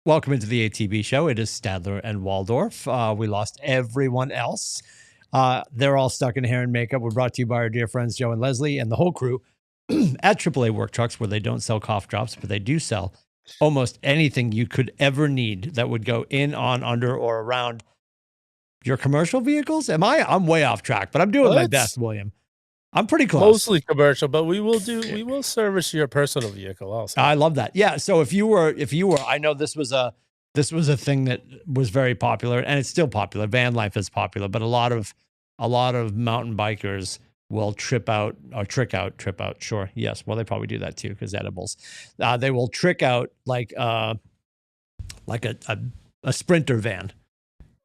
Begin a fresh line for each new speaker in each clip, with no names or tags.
Welcome into the ATB show. It is Stadler and Waldorf. We lost everyone else. They're all stuck in hair and makeup. We're brought to you by our dear friends Joe and Leslie and the whole crew at AAA Work Trucks, where they don't sell cough drops, but they do sell almost anything you could ever need that would go in, on, under, or around your commercial vehicles. I'm way off track, but I'm doing my best, William. I'm pretty close.
Mostly commercial, but we will service your personal vehicle also.
I love that. Yeah. So if you were, I know this was a thing that was very popular, and it's still popular. Van life is popular, but a lot of mountain bikers will trip out. Sure. Yes. Well, they probably do that too, because edibles. They will trick out like a Sprinter van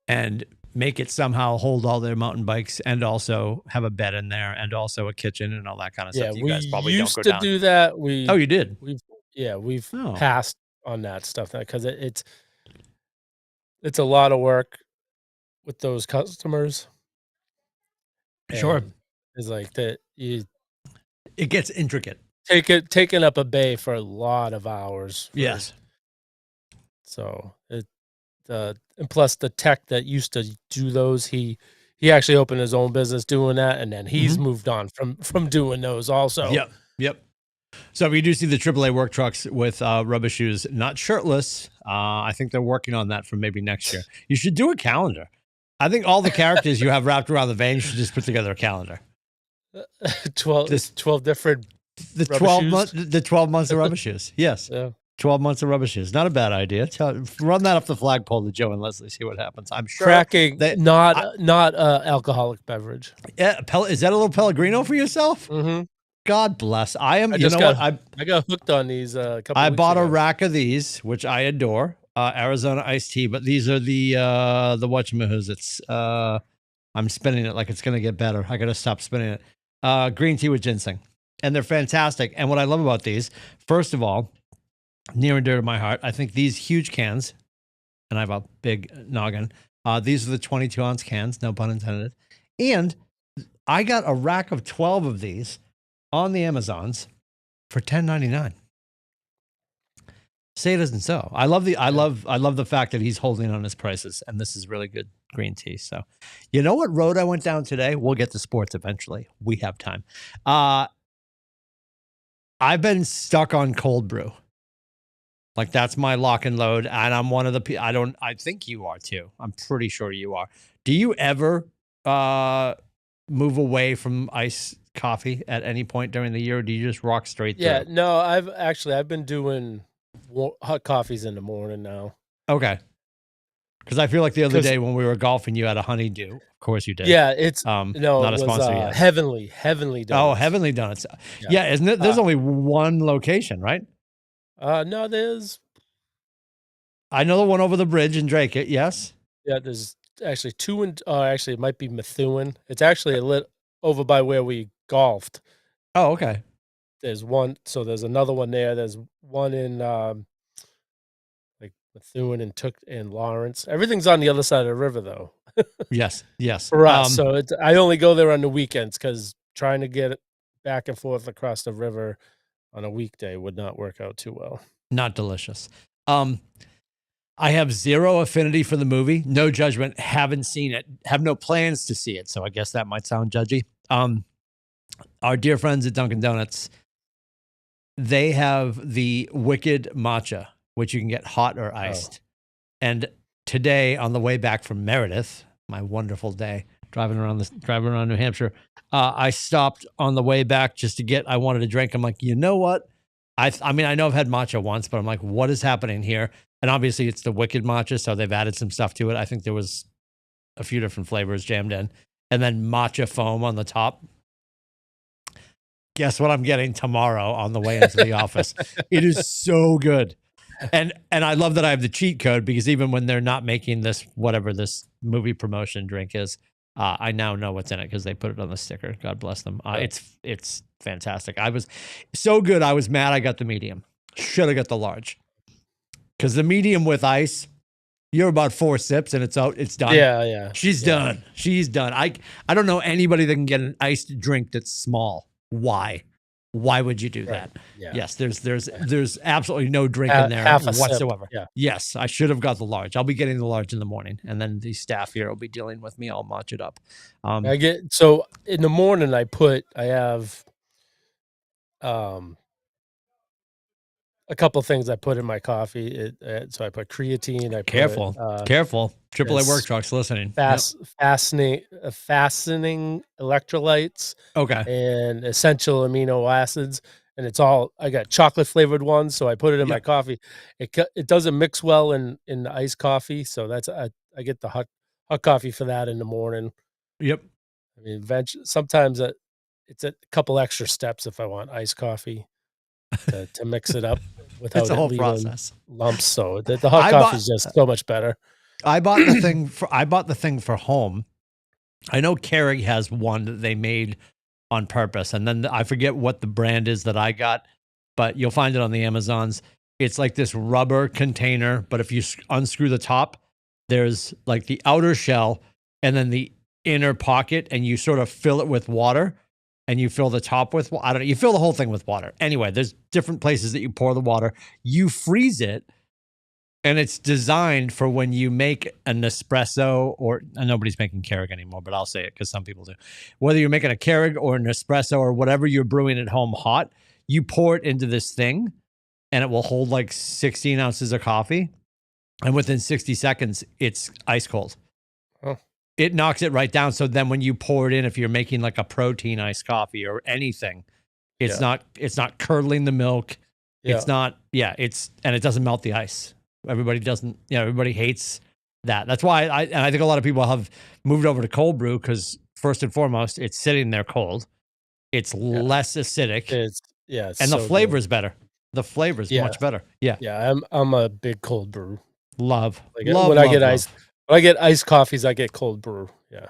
and make it somehow hold all their mountain bikes, and also have a bed in there, and also a kitchen and all that kind of stuff. You guys probably
used
don't go down.
to do that.
Oh, you did?
We've passed on that stuff because it's a lot of work with those customers.
Sure.
It's like that.
It gets intricate.
Taking up a bay for a lot of hours.
Yes.
So and plus the tech that used to do those, he actually opened his own business doing that, and then he's moved on from doing those also.
Yep. So we do see the AAA work trucks with rubber shoes, not shirtless. I think they're working on that for maybe next year. You should do a calendar. I think all the characters you have wrapped around the van, you should just put together a calendar.
12 different
the 12 months of rubber shoes. Yes. Yeah. 12 months of rubber shoes. Not a bad idea. Run that up the flagpole to Joe and Leslie, see what happens. I'm sure.
Cracking, not alcoholic beverage.
Yeah. Is that a little Pellegrino for yourself?
Mm-hmm.
God bless. I
got hooked on these a couple
I bought a rack of these, which I adore. Arizona iced tea, but these are the whatchamahoos. I'm spinning it like it's gonna get better. I gotta stop spinning it. Green tea with ginseng. And they're fantastic. And what I love about these, first of all, near and dear to my heart, I think these huge cans, and I have a big noggin. These are the 22-ounce cans, no pun intended. And I got a rack of 12 of these on the Amazons for $10.99. Say it isn't so. I love the fact that he's holding on his prices, and this is really good green tea. So, you know what road I went down today? We'll get to sports eventually. We have time. I've been stuck on cold brew. Like, that's my lock and load, and I'm one of the people. I think you are too. I'm pretty sure you are. Do you ever move away from iced coffee at any point during the year, or do you just rock straight through?
Yeah, no, I've been doing hot coffees in the morning now.
Okay. Because I feel like the other day when we were golfing, you had a honeydew. Of course you did.
Yeah, it's not a sponsor yet. Heavenly Donuts.
Oh, Heavenly Donuts. Yeah, isn't it? There's only one location, right?
No, there's.
I know the one over the bridge in Drake. Yes.
Yeah, there's actually two actually it might be Methuen. It's actually a lit over by where we golfed.
Oh, okay.
There's one, so there's another one there. There's one in like Methuen and Lawrence. Everything's on the other side of the river, though.
Yes.
For us, so I only go there on the weekends because trying to get it back and forth across the river on a weekday would not work out too well.
Not delicious. I have zero affinity for the movie. No judgment. Haven't seen it. Have no plans to see it. So I guess that might sound judgy. Our dear friends at Dunkin' Donuts, they have the Wicked Matcha, which you can get hot or iced. And today, on the way back from Meredith, my wonderful day driving around New Hampshire, I stopped on the way back just to get. I wanted a drink. I'm like, you know what? I mean, I know I've had matcha once, but I'm like, what is happening here? And obviously, it's the Wicked Matcha, so they've added some stuff to it. I think there was a few different flavors jammed in, and then matcha foam on the top. Guess what I'm getting tomorrow on the way into the office? It is so good. And I love that I have the cheat code, because even when they're not making this, whatever this movie promotion drink is, I now know what's in it because they put it on the sticker. God bless them. It's fantastic. I was so good. I was mad I got the medium. Should have got the large. Because the medium with ice, you're about 4 sips and it's out. It's done.
Yeah.
She's done. She's done. I don't know anybody that can get an iced drink that's small. Why? Why would you do
Right.
that?
Yeah.
Yes, there's absolutely no drink in there
Half a sip.
whatsoever.
Yeah.
Yes, I should have got the large. I'll be getting the large in the morning, and then the staff here will be dealing with me. I'll match it up.
So in the morning I have a couple things I put in my coffee. So I put creatine, I put
Careful. AAA work
this
trucks listening. Yep.
fastening electrolytes
Okay.
and essential amino acids, and I got chocolate flavored ones, so I put it in my
Yep.
coffee. It doesn't mix well in the iced coffee, so I get the hot coffee for that in the morning.
Yep.
I mean, sometimes it's a couple extra steps if I want iced coffee to mix it up without
It's a
it
whole
leaving
process.
lumps. So the hot
I
coffee
bought
is just so much better.
I bought the thing for home. I know Keurig has one that they made on purpose, and then I forget what the brand is that I got, but you'll find it on the Amazons. It's like this rubber container, but if you unscrew the top, there's like the outer shell and then the inner pocket, and you sort of fill it with water, and you fill the top with I don't know, you fill the whole thing with water. Anyway, there's different places that you pour the water. You freeze it. And it's designed for when you make an espresso, or nobody's making Keurig anymore, but I'll say it because some people do. Whether you're making a Keurig or an espresso or whatever you're brewing at home hot, you pour it into this thing and it will hold like 16 ounces of coffee. And within 60 seconds, it's ice cold.
Oh.
It knocks it right down. So then when you pour it in, if you're making like a protein iced coffee or anything, it's not curdling the milk.
Yeah.
It's not, and it doesn't melt the ice. Everybody hates that. That's why I think a lot of people have moved over to cold brew because first and foremost, it's sitting there cold. It's less acidic. And the flavor is better. The flavor is much better. Yeah.
Yeah. I'm a big cold brew.
Love.
When I get iced coffees, I get cold brew. Yeah.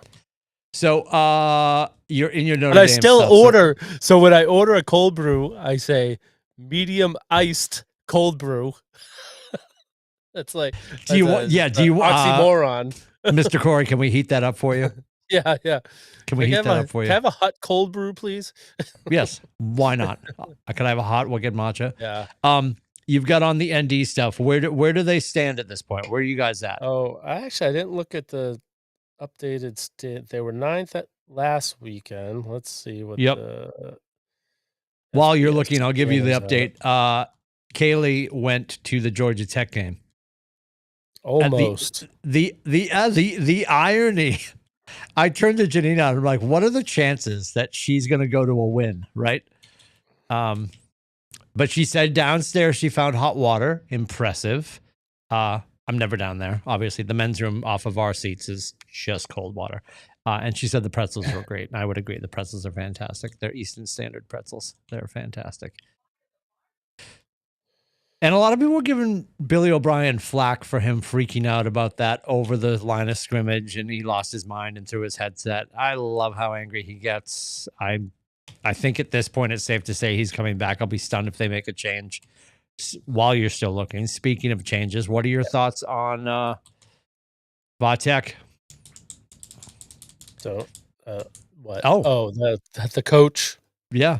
So you're in your Notre Dame.
But I still order. So when I order a cold brew, I say medium iced cold brew. That's like oxymoron.
Mr. Corey, can we heat that up for you?
Yeah.
Can we heat that up for you?
Can I have a hot cold brew, please?
Yes. Why not? Can I have a hot wicked matcha?
Yeah.
You've got on the ND stuff. Where do they stand at this point? Where are you guys at?
Oh, I didn't look at the updated They were 9th at last weekend. Let's see what the
While you're looking, I'll give you the update. Kaylee went to the Georgia Tech game.
Almost.
The irony. I turned to Janina and I'm like, what are the chances that she's going to go to a win, right? But she said downstairs she found hot water. Impressive. I'm never down there. Obviously, the men's room off of our seats is just cold water. And she said the pretzels were great. And I would agree. The pretzels are fantastic. They're Eastern Standard pretzels. They're fantastic. And a lot of people were giving Billy O'Brien flack for him freaking out about that over the line of scrimmage, and he lost his mind and threw his headset. I love how angry he gets. I think at this point it's safe to say he's coming back. I'll be stunned if they make a change while you're still looking. Speaking of changes, what are your thoughts on Vatek?
So, what? Oh, the coach.
Yeah,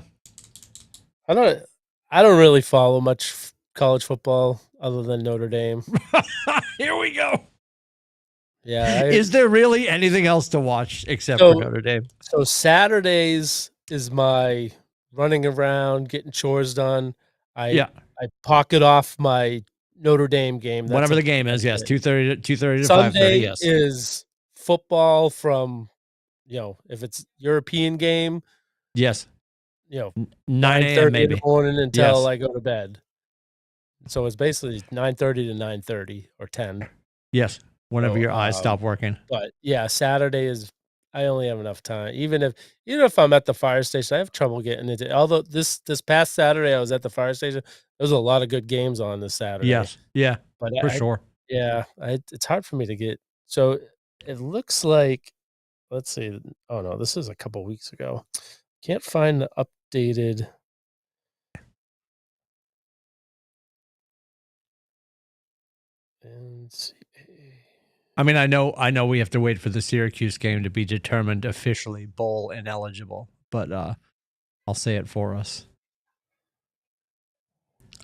I don't really follow much college football other than Notre Dame.
Here we go.
Yeah.
Is there really anything else to watch except for Notre Dame?
So Saturdays is my running around, getting chores done. I pocket off my Notre Dame game.
Whatever the game is, yes. 2:30 to 5:30,
Sunday
yes.
is football from, if it's European game.
Yes.
9 a.m. maybe. In the morning until I go to bed. So it's basically 9:30 to 9:30 or 10.
Yes, whenever your eyes stop working.
But yeah, Saturday is I only have enough time. Even if I'm at the fire station, I have trouble getting into. Although this past Saturday I was at the fire station, there was a lot of good games on this Saturday.
Yes, yeah, but for sure.
Yeah, it's hard for me to get. So it looks like, let's see. Oh no, this is a couple weeks ago. Can't find the updated.
I mean, I know we have to wait for the Syracuse game to be determined officially bowl ineligible, but I'll say it for us.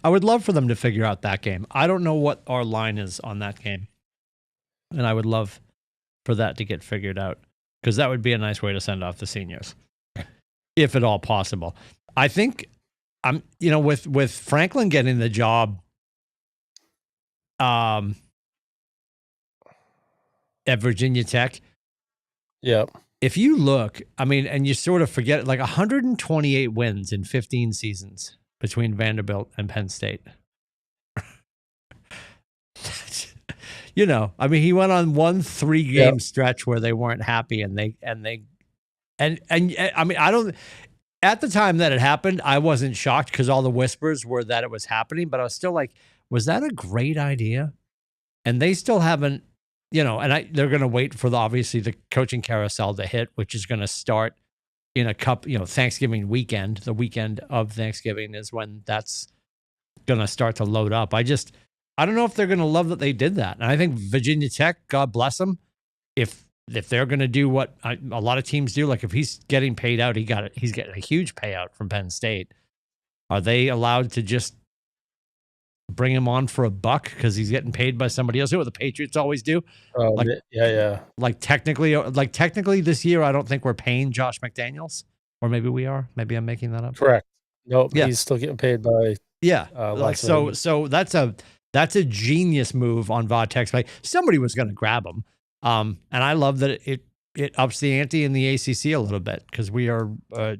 I would love for them to figure out that game. I don't know what our line is on that game, and I would love for that to get figured out because that would be a nice way to send off the seniors, if at all possible. I think with Franklin getting the job at Virginia Tech.
Yep.
If you look, I mean, and you sort of forget, like 128 wins in 15 seasons between Vanderbilt and Penn State. I mean, he went on one 3-game stretch where they weren't happy, and I mean, I don't. At the time that it happened, I wasn't shocked because all the whispers were that it was happening, but I was still like, was that a great idea? And they still haven't, they're going to wait for obviously the coaching carousel to hit, which is going to start in a Thanksgiving weekend. The weekend of Thanksgiving is when that's going to start to load up. I don't know if they're going to love that they did that. And I think Virginia Tech, God bless them, if they're going to do what a lot of teams do, like if he's getting paid out, he's getting a huge payout from Penn State. Are they allowed to just bring him on for $1 because he's getting paid by somebody else? What the Patriots always do.
Yeah.
Like technically this year, I don't think we're paying Josh McDaniels, or maybe we are. Maybe I'm making that up.
Correct. Nope. Yeah. He's still getting paid by.
Yeah. So that's a genius move on Vatek's play. Somebody was going to grab him. And I love that it ups the ante in the ACC a little bit because we are a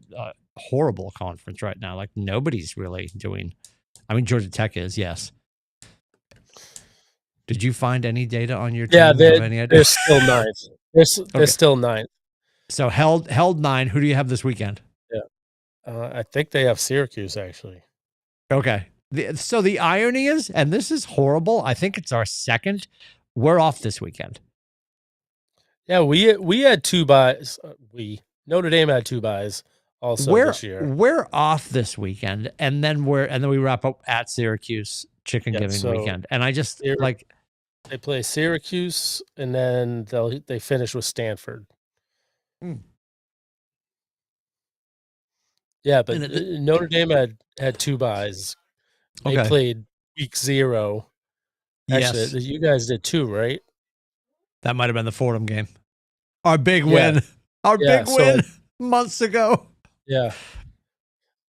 horrible conference right now. Like nobody's really doing. I mean, Georgia Tech is, yes. Did you find any data on your team?
Yeah, they're still ninth. They're still ninth.
So held 9. Who do you have this weekend?
Yeah, I think they have Syracuse actually.
Okay. So the irony is, and this is horrible, I think it's our second. We're off this weekend.
Yeah, we had 2 buys. Notre Dame had 2 buys also this year.
We're off this weekend, and then we wrap up at Syracuse Chicken Giving weekend. And I just
they play Syracuse, and then they finish with Stanford. Yeah, but Notre Dame had 2 buys. They played week 0. Actually, you guys did 2, right?
That might have been the Fordham game. Our big win. Our big win months ago.
Yeah.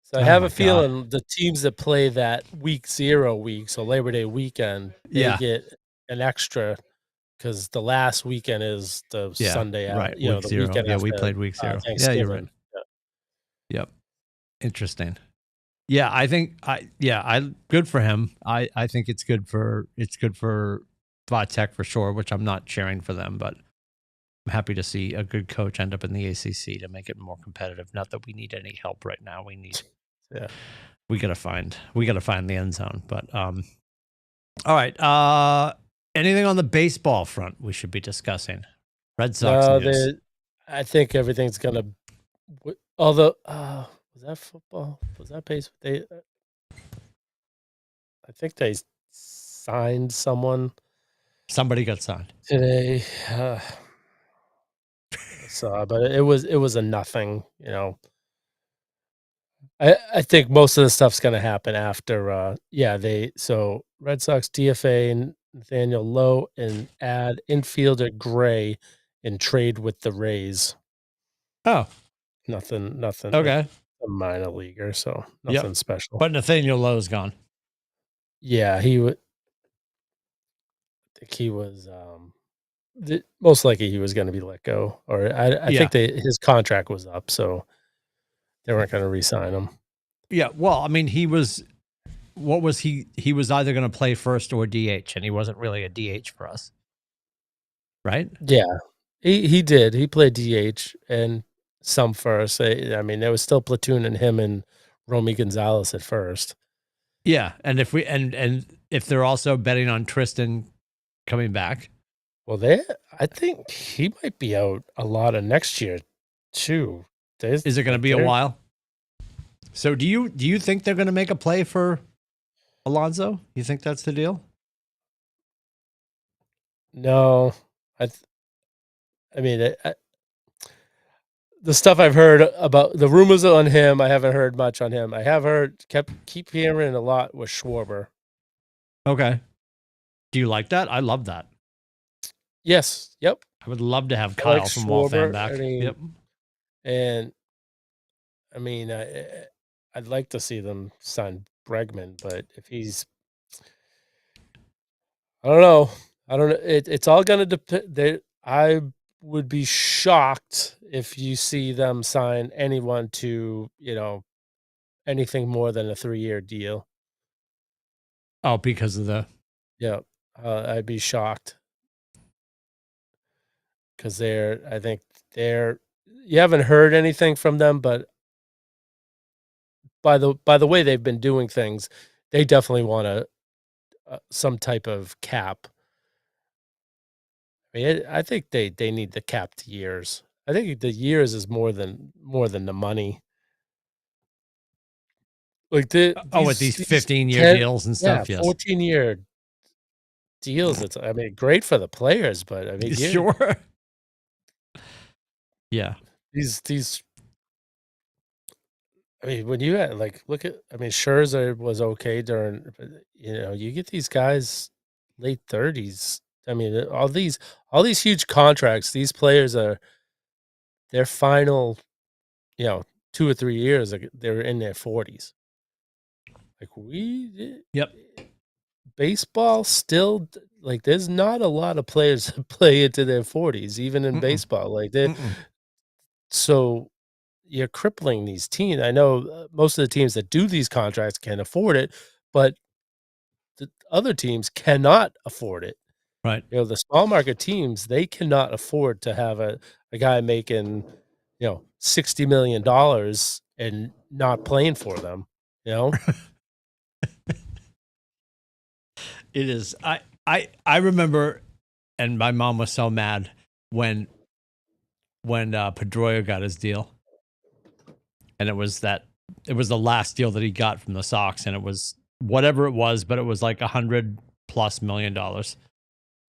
So I have a feeling the teams that play that week 0 week, so Labor Day weekend, they get an extra because the last weekend is the Sunday after,
right. Week 0.
Weekend after,
we played week 0.
Yeah,
you're right. Yep. Interesting. Yeah, I think good for him. I think it's good for Vatek for sure, which I'm not cheering for them, but I'm happy to see a good coach end up in the ACC to make it more competitive. Not that we need any help right now. We gotta find the end zone. But all right. Anything on the baseball front we should be discussing? Red Sox news.
I think everything's gonna. Although, was that football? Was that baseball? I think they signed someone.
Somebody got signed
today. But it was a nothing. I think most of the stuff's going to happen after. Red Sox DFA Nathaniel Lowe and add infielder Gray and trade with the Rays.
Oh,
nothing.
Okay,
a minor leaguer, so nothing special.
But Nathaniel Lowe's gone.
Yeah, I think he was. Most likely he was going to be let go, or I think his contract was up, so they weren't going to re-sign him.
Yeah, well, I mean, he was. What was he? He was either going to play first or DH, and he wasn't really a DH for us, right?
Yeah, he did. He played DH and some first. I mean, there was still platooning him and Romy Gonzalez at first.
Yeah, and if they're also betting on Tristan coming back.
Well, I think he might be out a lot of next year, too.
Is it going to be a while? So do you think they're going to make a play for Alonso? You think that's the deal?
No, I mean, the stuff I've heard about the rumors on him, I haven't heard much on him. I have keep hearing a lot with Schwarber.
Okay. Do you like that? I love that.
Yes. Yep.
I would love to have
I like
Kyle from Waltham
Schwarber.
back.
I mean,
Yep.
and I mean, I'd like to see them sign Bregman, but if he's, I don't know. I don't know. It's all going to depend. I would be shocked if you see them sign anyone to, anything more than a 3-year deal.
Oh, because of the.
Yeah. I'd be shocked because I think you haven't heard anything from them, but by the way they've been doing things, they definitely want some type of cap. I mean, I think they need the capped years. I think the years is more than the money. Like
With these 15-year
10,
deals and
yeah,
stuff. Yes.
14-year deals. It's, I mean, great for the players, but I mean,
Sure. Yeah.
these. I mean, when you had look at, I mean, Scherzer was okay during, but, you get these guys late 30s. I mean, all these huge contracts. These players are their final, 2 or 3 years. Like, they're in their 40s. Like
Yep.
Baseball still, like, there's not a lot of players that play into their 40s, even in baseball. Like, so you're crippling these teams. I know most of the teams that do these contracts can afford it, but the other teams cannot afford it.
Right.
The small market teams, they cannot afford to have a guy making, $60 million and not playing for them,
It is. I remember, and my mom was so mad when Pedroia got his deal, and it was the last deal that he got from the Sox, and it was whatever it was, but it was like $100+ million.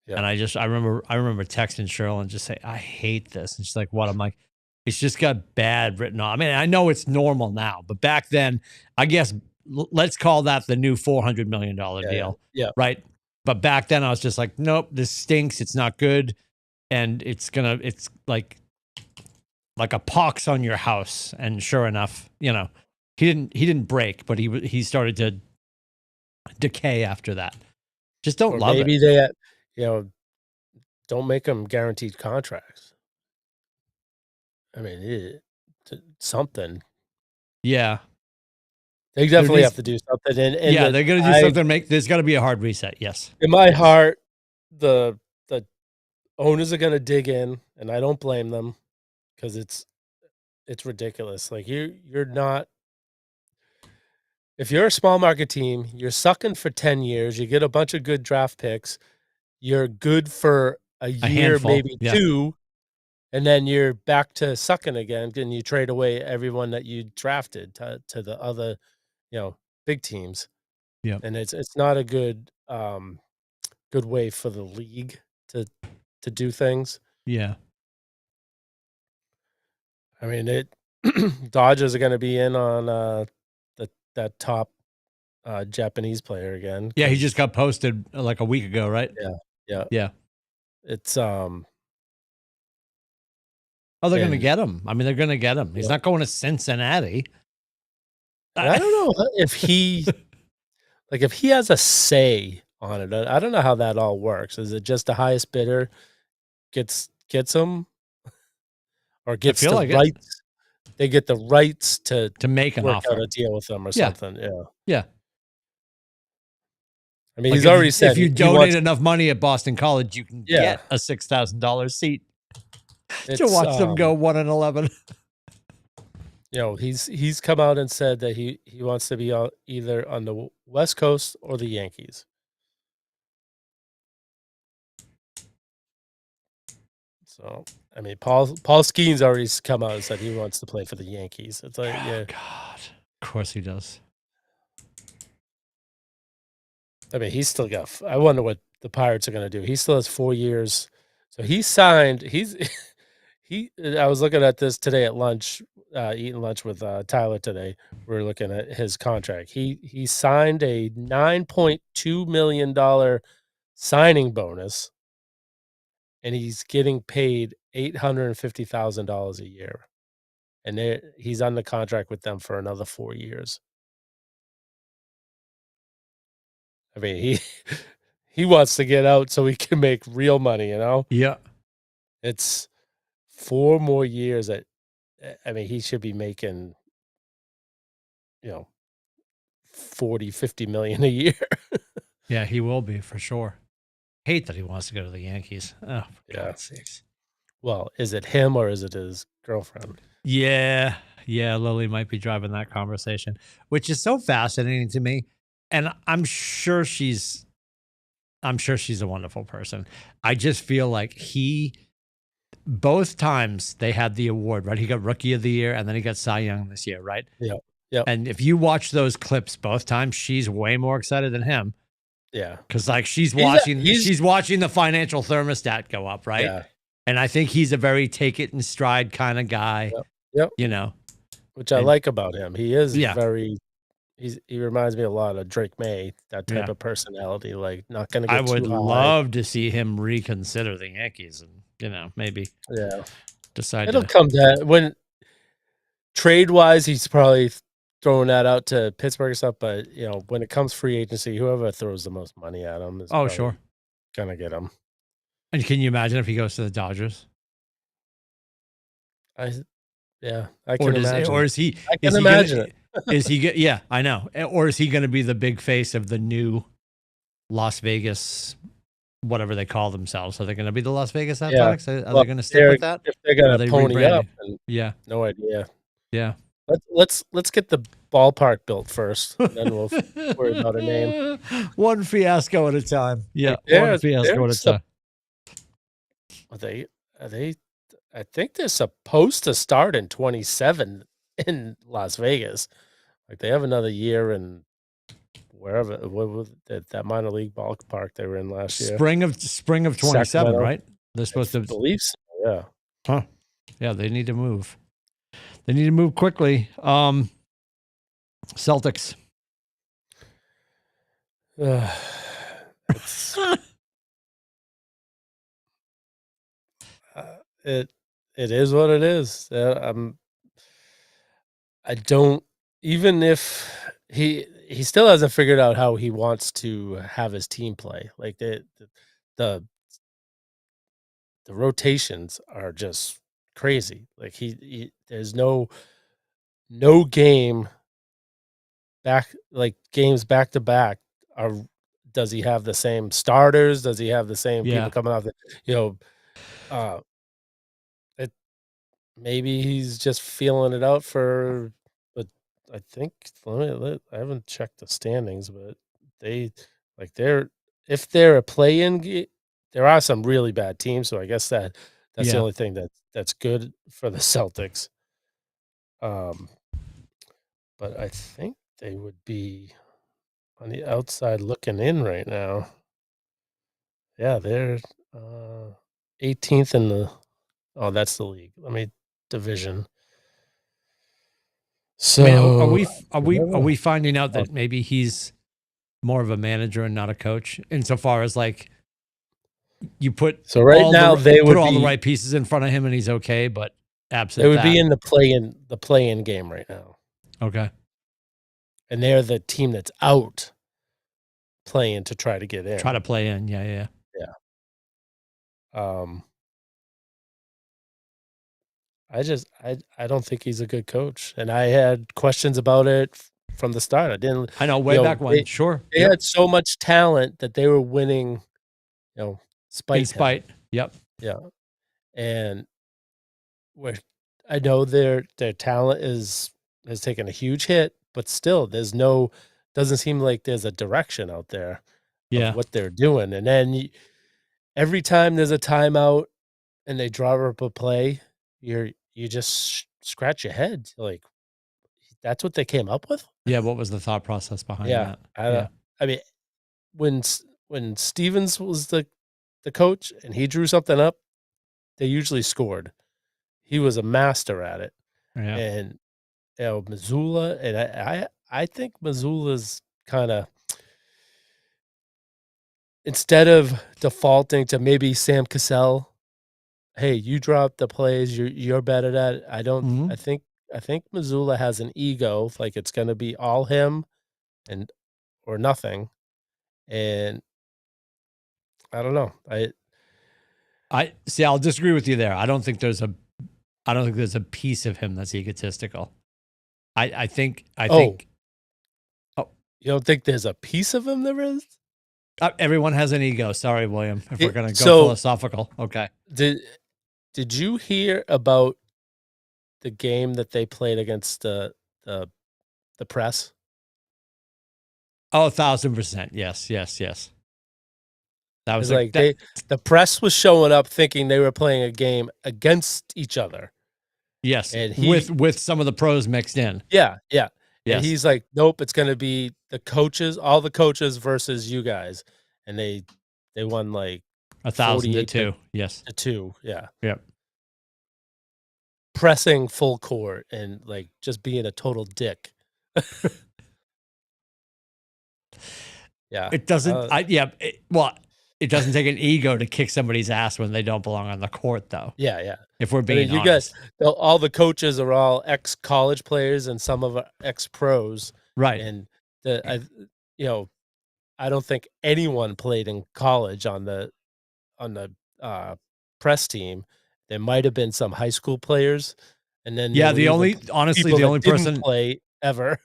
Yeah. And I remember texting Cheryl and just say, I hate this. And she's like, what? I'm like, it's just got bad written on. I mean, I know it's normal now, but back then, I guess let's call that the new $400 million deal.
Yeah.
Right. But back then I was just like, nope, this stinks. It's not good. And it's like a pox on your house. And sure enough, he didn't break, but he started to decay after that. Just don't love it.
Maybe they, don't make them guaranteed contracts. I mean, something.
Yeah.
They definitely have to do something. And
yeah, they're going to do something. There's got to be a hard reset. Yes.
In my heart, the owners are going to dig in, and I don't blame them because it's ridiculous. Like, you're not. If you're a small market team, you're sucking for 10 years. You get a bunch of good draft picks. You're good for a year,
handful,
maybe two, and then you're back to sucking again. And you trade away everyone that you drafted to the other, big teams.
Yeah,
and it's not a good good way for the league to do things.
Yeah.
I mean, Dodgers are going to be in on that top Japanese player again.
Yeah, he just got posted like a week ago, right?
Yeah. It's
Oh, they're going to get him. I mean, they're going to get him. He's not going to Cincinnati.
I don't know if he if he has a say on it. I don't know how that all works. Is it just the highest bidder gets him, or gets the rights? They get the rights to
make an offer,
out a deal with them or something.
Yeah.
I mean, he's already said
if you donate enough money at Boston College, you can get a $6,000 seat to watch them go 1-11.
He's come out and said that he wants to be either on the West Coast or the Yankees. So, I mean, Paul Skeen's already come out and said he wants to play for the Yankees. It's like,
God, of course he does.
I mean, he's still got. I wonder what the Pirates are going to do. He still has 4 years, so he signed. I was looking at this today at lunch, eating lunch with Tyler today. We were looking at his contract. He signed a $9.2 million signing bonus, and he's getting paid $850,000 a year. And he's under contract with them for another 4 years. I mean, he he wants to get out so he can make real money, you know?
Yeah.
It's 4 more years I mean, he should be making, 40, 50 million a year.
Yeah, he will be for sure. Hate that he wants to go to the Yankees. Oh, for
Yeah.
God's sakes.
Well, is it him or is it his girlfriend?
Yeah. Yeah. Lily might be driving that conversation, which is so fascinating to me. And I'm sure she's a wonderful person. I just feel like both times they had the award, right? He got Rookie of the Year and then he got Cy Young this year, right?
Yeah. Yep.
And if you watch those clips both times, she's way more excited than him.
Yeah.
Because like she's watching the financial thermostat go up, right?
Yeah.
And I think he's a very take it in stride kind of guy.
Yep. Which I like about him. He is very he reminds me a lot of Drake May, that type of personality, like not gonna get
I would
too high.
love to see him reconsider the Yankees and, maybe decide
It'll come to when trade wise, he's probably throwing that out to Pittsburgh or stuff, but when it comes free agency, whoever throws the most money at him is
sure
gonna get him.
And can you imagine if he goes to the Dodgers?
I can imagine.
Or is he?
I can imagine it.
Is he? Yeah, I know. Or is he going to be the big face of the new Las Vegas, whatever they call themselves? Are they going to be the Las Vegas Athletics? Are they going to stick with that?
If they're going to pony up, no idea.
Yeah.
Let's get the ballpark built first, then we'll worry about a name.
One fiasco at a time. Yeah, one fiasco at a time.
Are they? I think they're supposed to start in 27 in Las Vegas. Like they have another year in wherever that minor league ballpark they were in last year.
Spring of 27, Sacramento. Right? They're supposed to
believe so, yeah.
Huh. Yeah, they need to move. They need to move quickly. Celtics.
It is what it is. I don't, even if he still hasn't figured out how he wants to have his team play. Like the rotations are just crazy. Like there's no game games back to back does he have the same starters? Does he have the same people coming off maybe he's just feeling it out but I think I haven't checked the standings, but if they're a play-in, there are some really bad teams, so I guess that's the only thing that's good for the Celtics. But I think they would be on the outside looking in right now. Yeah, they're 18th in the that's the league. Division. So
are we finding out that maybe he's more of a manager and not a coach, insofar as like you put
all the
right pieces in front of him and he's okay, but absent
they would be in the play-in game right now.
Okay.
And they're the team that's out playing to try to get in.
Try to play in, yeah.
I don't think he's a good coach, and I had questions about it from the start.
I know way back when.
They had so much talent that they were winning, spite.
Yep.
Yeah, and where I know their talent has taken a huge hit, but still, doesn't seem like there's a direction out there of what they're doing. And then every time there's a timeout and they draw up a play, you just scratch your head. Like, that's what they came up with?
Yeah, what was the thought process behind that?
I mean, when Stevens was the coach and he drew something up, they usually scored. he was a master at it.
Yeah.
And Missoula, and I think Missoula's kind of, instead of defaulting to maybe Sam Cassell, hey, you drop the plays, you're better at it. I don't.
Mhm.
I think Missoula has an ego, like it's going to be all him and or nothing. And I don't know.
I see. I'll disagree with you there. I don't think there's a piece of him that's egotistical. I think.
Oh,
Oh,
you don't think there's a piece of him there is?
everyone has an ego. Sorry, William. If we're gonna go
So
philosophical, okay.
did you hear about the game that they played against the the press?
Oh, 1,000%. Yes, yes, yes. That was
It's
like
like
that.
the press was showing up thinking they were playing a game against each other,
Yes,
and
with some of the pros mixed in.
yeah, yeah, and
Yes,
he's like, "Nope, it's gonna be the coaches, all the coaches versus you guys," and they won like
1,000 to
48
two. Yes.
to 2, yeah.
Yep.
Pressing full court and, like, just being a total dick. Yeah,
It doesn't. Well, it doesn't take an ego to kick somebody's ass when they don't belong on the court, though.
yeah, yeah.
If we're
I mean,
being
you got
honest,
all the coaches are all ex-college players and some of ex-pros,
right?
and you know, I don't think anyone played in college on the, uh, press team. There might have been some high school players, and then there
Yeah.
were
The
even
only, honestly,
people
the
that didn't play ever.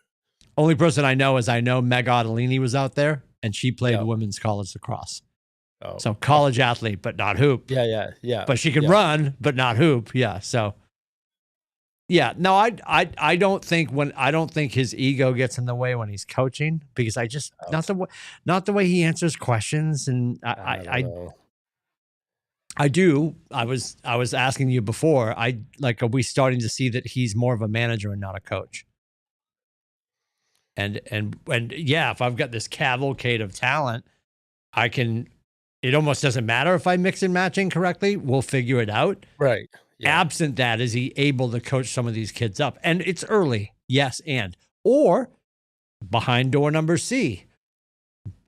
only person I know is Meg Ottolini was out there, and she played
Yeah.
women's college lacrosse.
Oh.
So college athlete, but not hoop.
Yeah, yeah, yeah,
But she can
yeah.
run, but not hoop. Yeah. So yeah, no, I don't think his ego gets in the way when he's coaching, because I just
Oh,
not the way he answers questions, and
I don't know.
I do. I was asking you before. Are we starting to see that he's more of a manager and not a coach? And yeah, if I've got this cavalcade of talent, I can. It almost doesn't matter if I mix and match incorrectly. We'll figure it out.
Right. Yeah.
Absent that, is he able to coach some of these kids up? And it's early, yes, or behind door number C,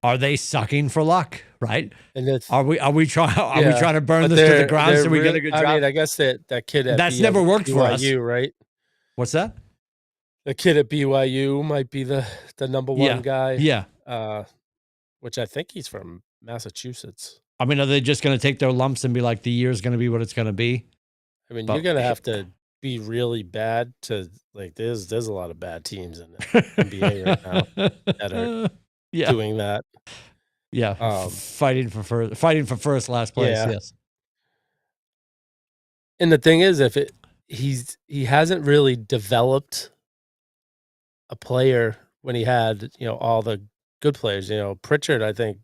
are they sucking for luck? Right?
And it's
Are we trying? Are we
yeah,
trying to burn
but
this to the ground so we get
real
a good
I mean,
job?
I guess that kid at
That's never worked for us.
BYU, right?
What's that?
The kid at BYU might be the number one
Yeah,
guy,
yeah.
which I think he's from Massachusetts.
I mean, are they just going to take their lumps and be like, the year's going to be what it's going to be?
I mean, you're
But
gonna have to be really bad to like. There's a lot of bad teams in the NBA right now that are
yeah,
doing that.
yeah,
Um,
fighting for first, last place.
yeah,
Yes.
and the thing is, if he hasn't really developed a player when he had all the good players. Pritchard, I think,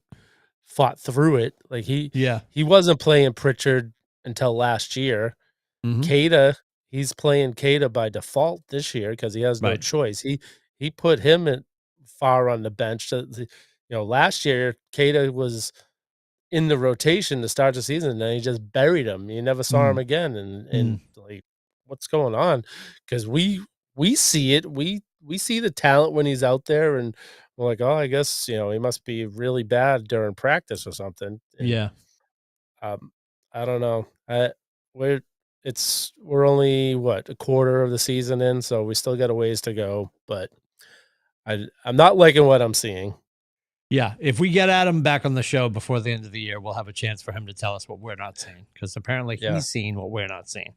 fought through it. Like
Yeah.
he wasn't playing Pritchard until last year.
Hmm.
Kada, he's playing Kada by default this year because he has no
Right.
choice. He put him in far on the bench. Last year Kada was in the rotation to start the season, and then he just buried him. You never saw him
Mm,
again, and
mm.
like, what's going on? Because we see it. We see the talent when he's out there, and we're like, oh, I guess he must be really bad during practice or something. And
Yeah.
um, I don't know. We're we're only what, a quarter of the season in, so we still got a ways to go. But I'm not liking what I'm seeing.
Yeah. If we get Adam back on the show before the end of the year, we'll have a chance for him to tell us what we're not seeing, because apparently
Yeah,
he's seeing what we're not seeing.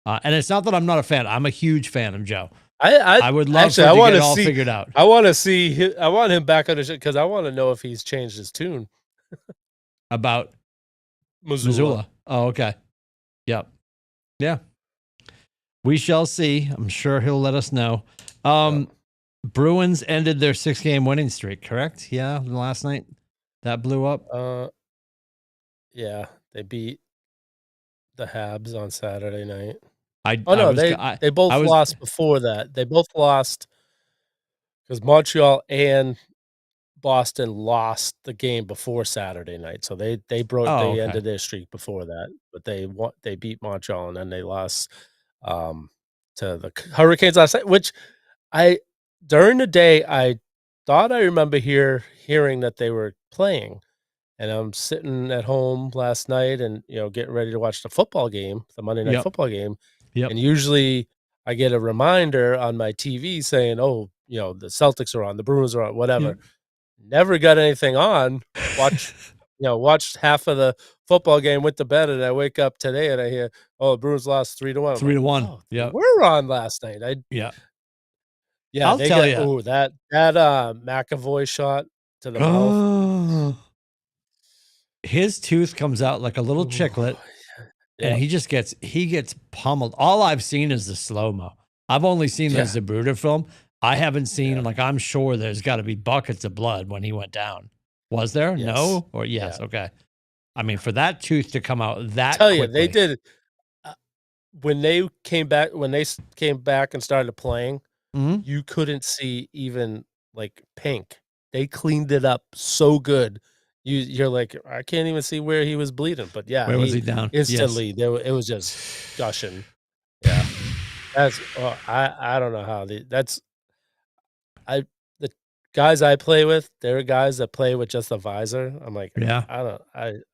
And it's not that I'm not a fan. I'm a huge fan of Joe.
I
I would love
actually
for
I
it to
want
get
to
all
see.
figured out
I want to see. I want him back on the show because I want to know if he's changed his tune.
about
Missoula.
Missoula. Oh, okay. Yep. Yeah. We shall see. I'm sure he'll let us know.
Yeah.
Bruins ended their 6-game winning streak, correct? Yeah, last night that blew up.
Yeah, they beat the Habs on Saturday night.
I
Oh
I
no,
was
they
I
both
was
lost before that. They both lost because Montreal and Boston lost the game before Saturday night. So
Oh,
they
okay.
ended their streak before that, but they beat Montreal and then they lost um, to the Hurricanes last night, which I during the day, I thought I remember hearing that they were playing, and I'm sitting at home last night and, getting ready to watch the football game, the Monday night
Yep.
football game,
Yep.
and usually I get a reminder on my TV saying, "Oh, the Celtics are on, the Bruins are on," whatever.
Yep.
Never got anything on. Watch watched half of the football game, went to bed, and I wake up today and I hear, "Oh, the Bruins lost 3-1." I'm
Three
like,
to one.
"Oh, they
Yep.
were on last night."
Yeah.
Yeah,
I'll
they
tell
got
you.
that McAvoy shot to the mouth.
Oh, his tooth comes out like a little
Ooh,
chiclet, and
yeah,
he gets pummeled. All I've seen is the slow mo. I've only seen the
yeah,
Zapruder film. I haven't seen
yeah,
like I'm sure there's got to be buckets of blood when he went down. Was there?
yes,
No or
yeah.
yes? Okay. I mean, for that tooth to come out that
Tell you, they
quickly.
did uh, when they came back and started playing,
Mhm.
you couldn't see even, like, pink. They cleaned it up so good. You're like, "I can't even see where he was bleeding," but yeah,
Where was
he
he down? Yes.
instantly it was just gushing. Yeah, I don't know how I the guys I play with, there are guys that play with just a visor. I'm like,
Yeah.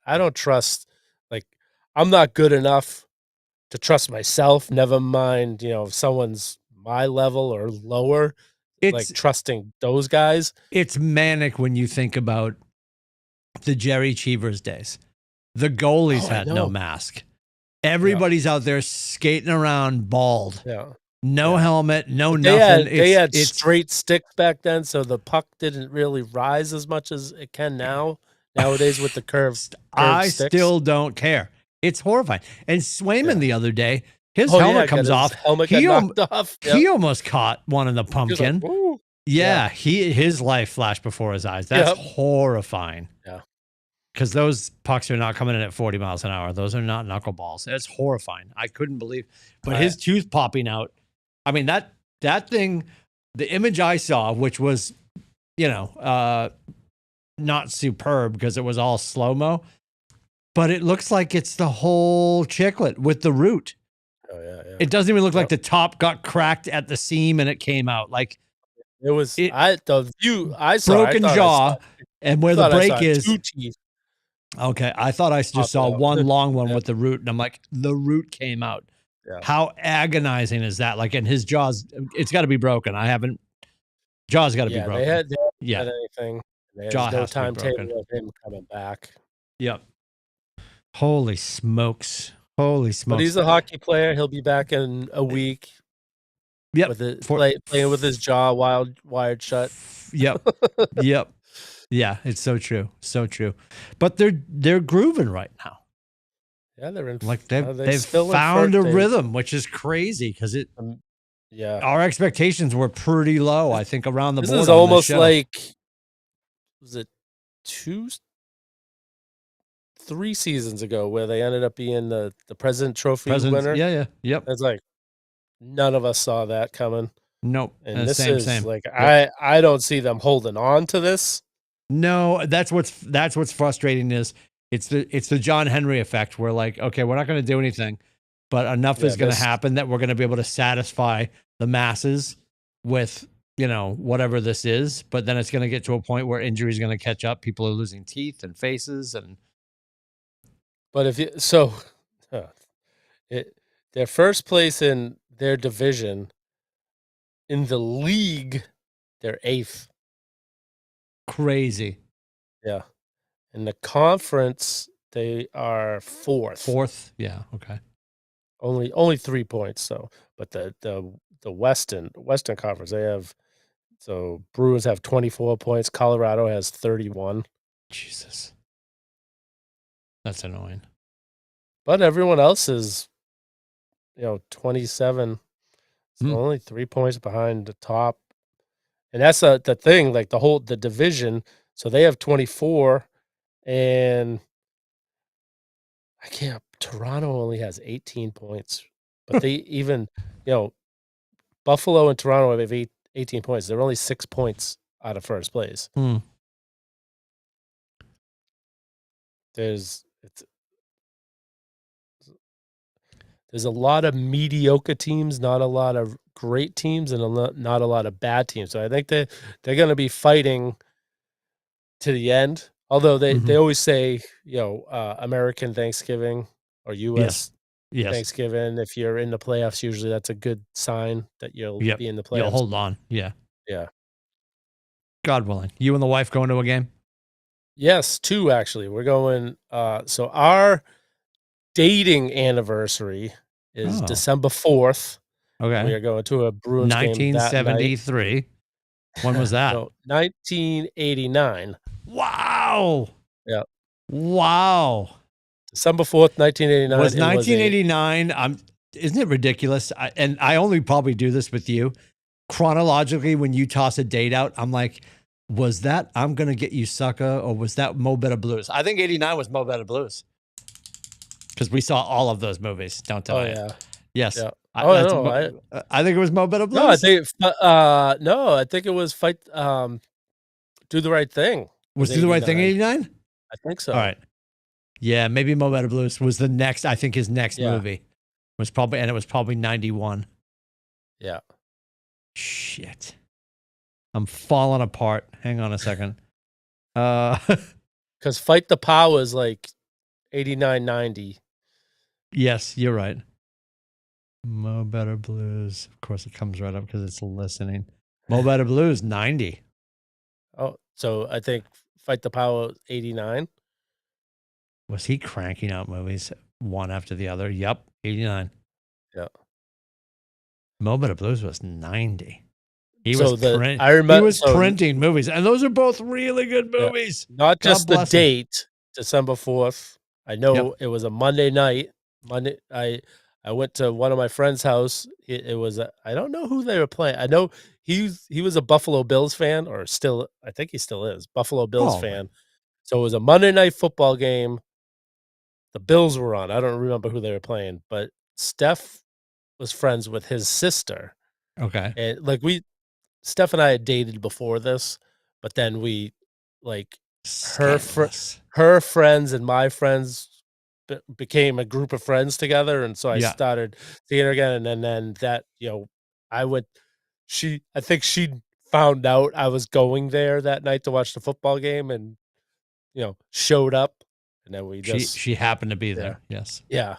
I don't trust, like, I'm not good enough to trust myself, never mind, if someone's my level or lower, like,
It's
trusting those guys.
it's manic when you think about the Jerry Cheevers days. The goalies
Oh, I
had no
know.
mask.
Yeah,
Everybody's out there skating around bald.
yeah,
No
yeah.
helmet, no
But
nothing.
they had
It's
straight sticks back then, so the puck didn't really rise as much as it can nowadays with the curved
I
sticks.
still don't care. It's horrifying. And Swayman
Yeah.
the other day, his
Oh, yeah,
helmet
got
comes
his
off.
helmet got knocked off. Yep.
He almost caught one in the
He was like,
pumpkin.
"Woo." Yeah.
Yeah, his life flashed before his eyes. That's
Yep.
horrifying.
Yeah.
Because those pucks are not coming in at 40 miles an hour. Those are not knuckleballs. It's horrifying. I couldn't believe. But
I
his tooth popping out. I mean that thing. The image I saw, which was not superb because it was all slow mo, but it looks like it's the whole chiclet with the root.
Oh, yeah, yeah.
It doesn't even look like
Yep.
the top got cracked at the seam and it came out. Like
It was
it
the view I saw,
broken jaw and where the
I
break
saw
is.
2 teeth
Okay, I thought I just
popping
saw
out.
one long one
Yep.
with the root, and I'm like, the root came out.
Yeah.
How agonizing is that? Like, and his jaws, it's got to be broken. I haven't, jaw's got to be
Yeah,
broken.
they haven't
Yeah,
said anything. There's
jaw
no
has to be broken.
timetable of him coming back.
Yep. Holy smokes. Holy
But
smokes.
he's a hockey player. He'll be back in a week
Yep.
with it
For,
playing with his jaw wired shut.
yep. Yep. Yeah, it's so true. So true. But they're grooving right now.
Yeah, they're in
Like
they
they've
still in
found
first.
a
They
rhythm, which is crazy because
yeah.
our expectations were pretty low, I think, around the
This is
board on this
almost
show.
like was it 2 3 seasons ago where they ended up being the President Trophy
Presidents,
winner.
yeah, yeah, yep.
It's like none of us saw that coming,
Nope.
and this
Same,
is
same.
like
Yep.
I don't see them holding on to this.
No, that's what's frustrating is it's the John Henry effect. We're like, okay, we're not going to do anything, but enough
Yeah,
is going to
this
happen that we're going to be able to satisfy the masses with whatever this is. But then it's going to get to a point where injury is going to catch up. People are losing teeth and faces, and
but if you uh, it their first place in their division in the league, they're 8th.
crazy.
Yeah. In the conference, they are 4th.
Fourth, yeah, okay.
Only 3 points, so but the Western Conference, they have so Bruins have 24 points, Colorado has 31,
Jesus, that's annoying.
but everyone else is, 27, so
Hmm.
only 3 points behind the top, and that's the thing, like, the division, so they have 24, and I can't Toronto only has 18 points, but they even you know, Buffalo and Toronto have 18 points. They're only 6 points out of first place.
Hmm.
There's it's there's a lot of mediocre teams, not a lot of great teams, and not a lot of bad teams. So I think they're going to be fighting to the end. Although they
Mhm.
always say, American Thanksgiving or
Yes.
U.S.
Yes.
Thanksgiving, if you're in the playoffs, usually that's a good sign that you'll
Yep.
be in the
You'll
playoffs.
hold on. Yeah.
Yeah.
God willing. You and the wife going to a game?
Yes, 2 actually. We're going, so our dating anniversary is
Oh,
December 4th, and we
okay.
are going to a Bruins game that night.
1973. When was that?
No, 1989.
Wow.
Yeah.
Wow.
December 4th, 1989.
Was
It was a
1989, isn't it ridiculous? I only probably do this with you. Chronologically, when you toss a date out, I'm like, was that I'm Gonna Get You Sucker or was that Mo Better Blues? I think 89 was Mo Better Blues because we saw all of those movies. Don't
Oh,
deny it.
yeah.
Yes.
Yeah. Oh, no,
I think it was Mo Better
no, I
Blues.
think no, I think it was Do the Right Thing
Was
was
Do the Right Thing
89.
89?
I think
All
so.
right. Yeah, maybe Mo Better Blues was the next, I think his next
Yeah.
movie was probably, and it was probably 91.
Yeah.
Shit. I'm falling apart. Hang on a second.
'Cause Fight the Power is like 89, 90.
Yes, you're right. Mo Better Blues. Of course, it comes right up because it's listening. Mo Better Blues, 90.
Oh, so I think Fight the Power 89.
Was he cranking out movies one after the other? Yep, 89.
Yeah.
Mo Better Blues was 90. He
So
was printing movies, and those are both really good
yeah,
movies.
not
God
just the
bless him.
date, December 4th. I
Yep.
know it was a Monday night. I went to one of my friend's house. It was I don't know who they were playing. I know he was a Buffalo Bills fan, or still I think he still is, Buffalo Bills
Oh,
fan. So it was a Monday night football game. The Bills were on. I don't remember who they were playing, but Steph was friends with his sister.
okay.
And like Steph and I had dated before this, but then we like
Scandalous.
her friends and my friends became a group of friends together, and so I
Yeah.
started seeing her again, and then that I went. I think she found out I was going there that night to watch the football game, and showed up, and then we just
She happened to be
yeah
there. Yes.
yeah.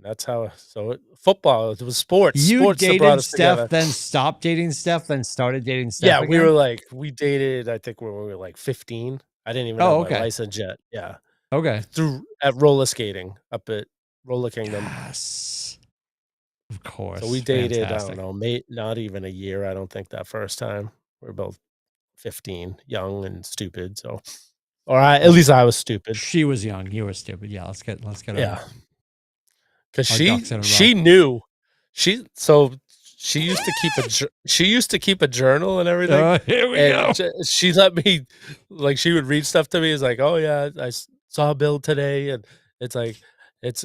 That's how. So football. It was sports.
You
Sports that brought
dated
us
Steph,
together.
then stopped dating Steph, then started dating Steph
Yeah,
again?
we dated, I think when we were like 15. I didn't even have
Oh,
my
okay.
license yet. Yeah.
Okay.
Through at roller skating up at Roller Kingdom.
Yes. Of course.
So we dated, I
Fantastic.
don't know, not even a year, I don't think, that first time. We were both 15, young and stupid. So at least I was stupid.
She was young. You were stupid. Yeah, let's get
Yeah. Because
our ducks in a row.
she knew. She used to keep she used to keep a journal and everything.
Here we
And
go.
she let me, like, she would read stuff to me. It's like, oh yeah, I saw Bill today, and it's like, it's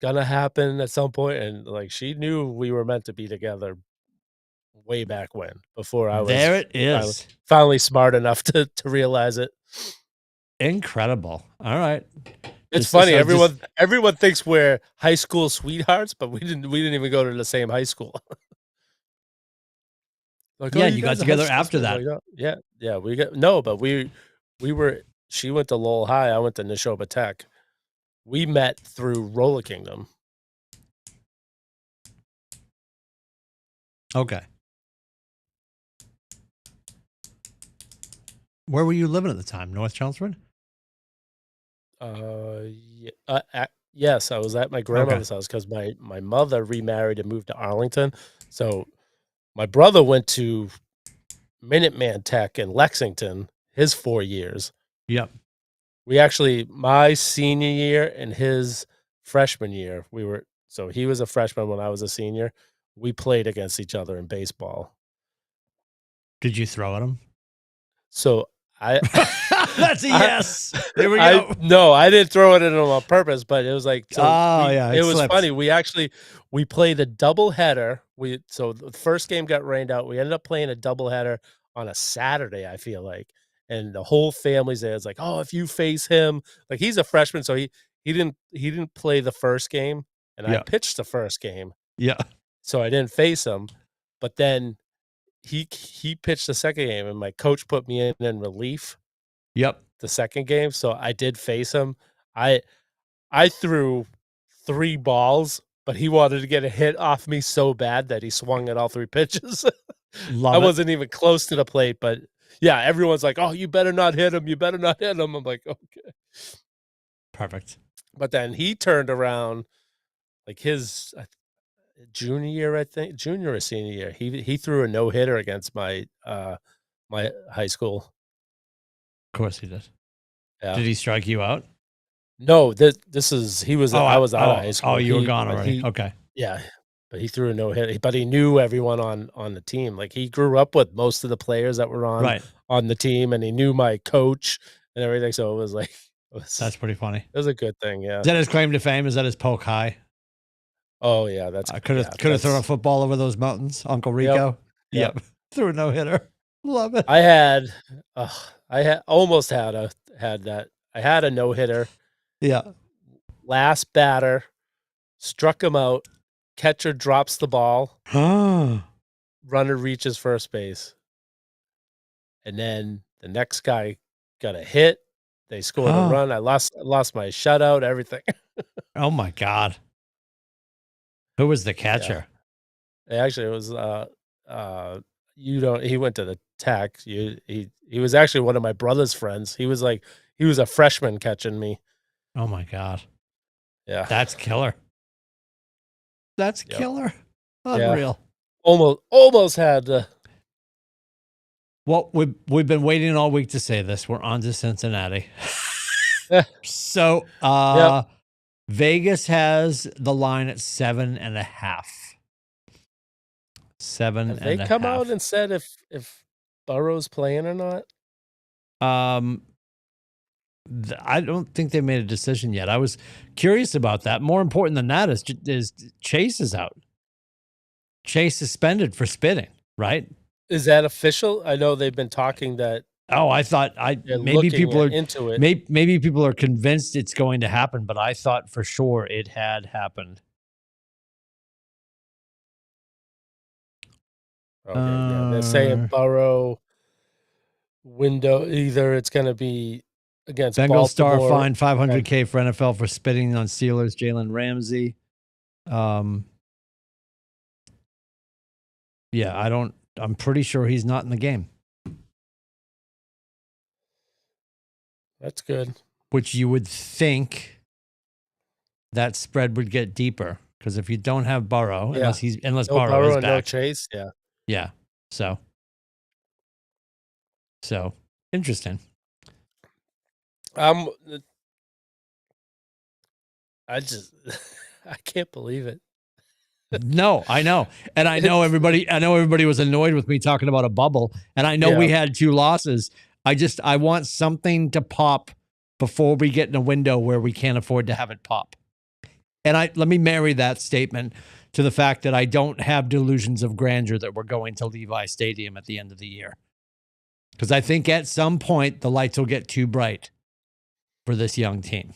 gonna happen at some point, and like she knew we were meant to be together way back when, before I
There
was
it is.
finally smart enough to realize it.
Incredible. All right.
It's funny. Everyone thinks we're high school sweethearts, but we didn't even go to the same high school. Like, oh,
Yeah,
you
you got
guys are high
together
school
after
sweethearts.
that.
Like, oh, yeah, yeah. We got no, but we were. She went to Lowell High. I went to Neshoba Tech. We met through Roller Kingdom.
Okay. Where were you living at the time? North Chelmsford?
Yes, I was at my grandmother's house because my mother remarried and moved to Arlington. So my brother went to Minuteman Tech in Lexington his 4 years.
Yep.
We actually, my senior year and his freshman year, so he was a freshman when I was a senior. We played against each other in baseball.
Did you throw at him?
So
That's a yes. Here we go.
No, I didn't throw it at him on purpose, but it was like,
it
was
slipped.
funny. We played a double header. So the first game got rained out. We ended up playing a double header on a Saturday, I feel like. And the whole family's there. It's like, oh, if you face him, like, he's a freshman, so he didn't play the first game. and I pitched the first game.
Yeah.
So I didn't face him, but then he pitched the second game, and my coach put me in relief
Yep.
the second game, so I did face him. I threw 3 balls, but he wanted to get a hit off me so bad that he swung at all 3 pitches.
Love
I
it.
wasn't even close to the plate, but yeah, everyone's like, "Oh, you better not hit him. You better not hit him." I'm like, "Okay."
Perfect.
But then he turned around, like his junior year, I think, junior or senior year. He threw a no hitter against my my high school.
Of course he did.
Yeah.
Did he strike you out?
No, this is I was out of high school.
You were gone already.
He
Okay.
Yeah, but he threw a no hitter. But he knew everyone on the team. Like he grew up with most of the players that were on the team, and he knew my coach and everything. So it was like
That's pretty funny.
It was a good thing. Yeah.
Is that his claim to fame? Is that his poke high?
Oh yeah, that's
I could have thrown a football over those mountains, Uncle Rico. Yep. Threw a no hitter. Love it.
I had almost had that. I had a no hitter.
Yeah.
Last batter struck him out. Catcher drops the ball. Runner reaches first base. And then the next guy got a hit. They scored a run. I lost my shutout, everything.
Oh my God. Who was the catcher?
Yeah. Actually, it was he went to the Tech. He was actually one of my brother's friends. He was a freshman catching me.
Oh my God.
Yeah.
That's killer. That's killer. Unreal.
Yeah. Almost had
Well, we've been waiting all week to say this. We're on to Cincinnati. So Vegas has the line at 7.5. 7.5.
Have they come out and said if Burrow's playing or not?
I don't think they made a decision yet. I was curious about that. More important than that is Chase is out. Chase suspended for spitting, right?
Is that official? I know they've been talking that.
Oh, I thought maybe people are
into it.
Maybe people are convinced it's going to happen, but I thought for sure it had happened.
Okay, yeah, they're saying Burrow window. Either it's going to be against
Bengals
Baltimore.
star fined $500K for NFL for spitting on Steelers Jalen Ramsey. Yeah, I'm pretty sure he's not in the game.
That's good.
Which you would think that spread would get deeper, because if you don't have Burrow, unless Burrow is back,
no Chase,
yeah. So interesting.
I can't believe it.
No, I know. And I know everybody was annoyed with me talking about a bubble. And I know we had 2 losses. I want something to pop before we get in a window where we can't afford to have it pop. And let me marry that statement to the fact that I don't have delusions of grandeur that we're going to Levi Stadium at the end of the year. Because I think at some point the lights will get too bright for this young team.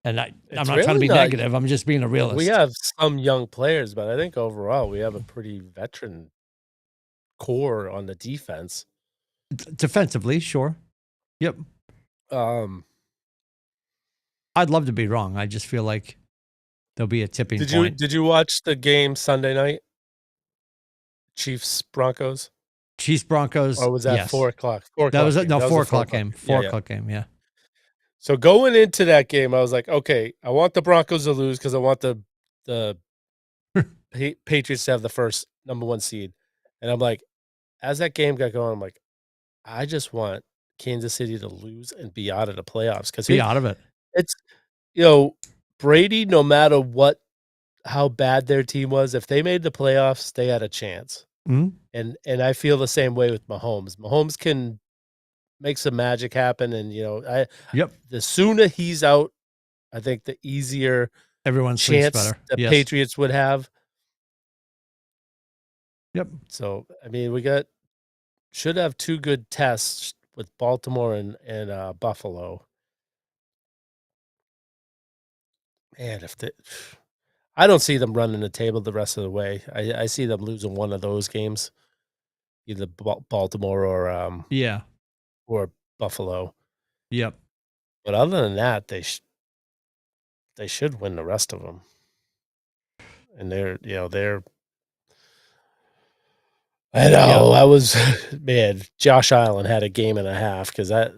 And I'm not trying to be negative. I'm just being a realist.
We have some young players, but I think overall we have a pretty veteran core on the defense.
Defensively, sure. Yep. I'd love to be wrong. I just feel like there'll be a tipping point.
Did you watch the game Sunday night? Chiefs-Broncos?
Chiefs-Broncos,
or was that 4 o'clock? 4 o'clock.
That was 4 o'clock game. 4 o'clock game, yeah.
So going into that game, I was like, okay, I want the Broncos to lose because I want the Patriots to have the first number 1 seed. And I'm like, as that game got going, I'm like, I just want Kansas City to lose and be out of the playoffs. Because
be out of it.
It's, Brady, no matter how bad their team was, if they made the playoffs, they had a chance.
Mm-hmm.
And I feel the same way with Mahomes. Mahomes can make some magic happen, and the sooner he's out, I think the easier
everyone
chance
better.
The Patriots would have.
Yep.
So I mean, should have 2 good tests with Baltimore and Buffalo. Man, I don't see them running the table the rest of the way. I see them losing one of those games, either Baltimore
Yeah.
or Buffalo.
Yep.
But other than that, they should win the rest of them. And they're I know,
Yep.
I was man, Josh Allen had a game and a half because I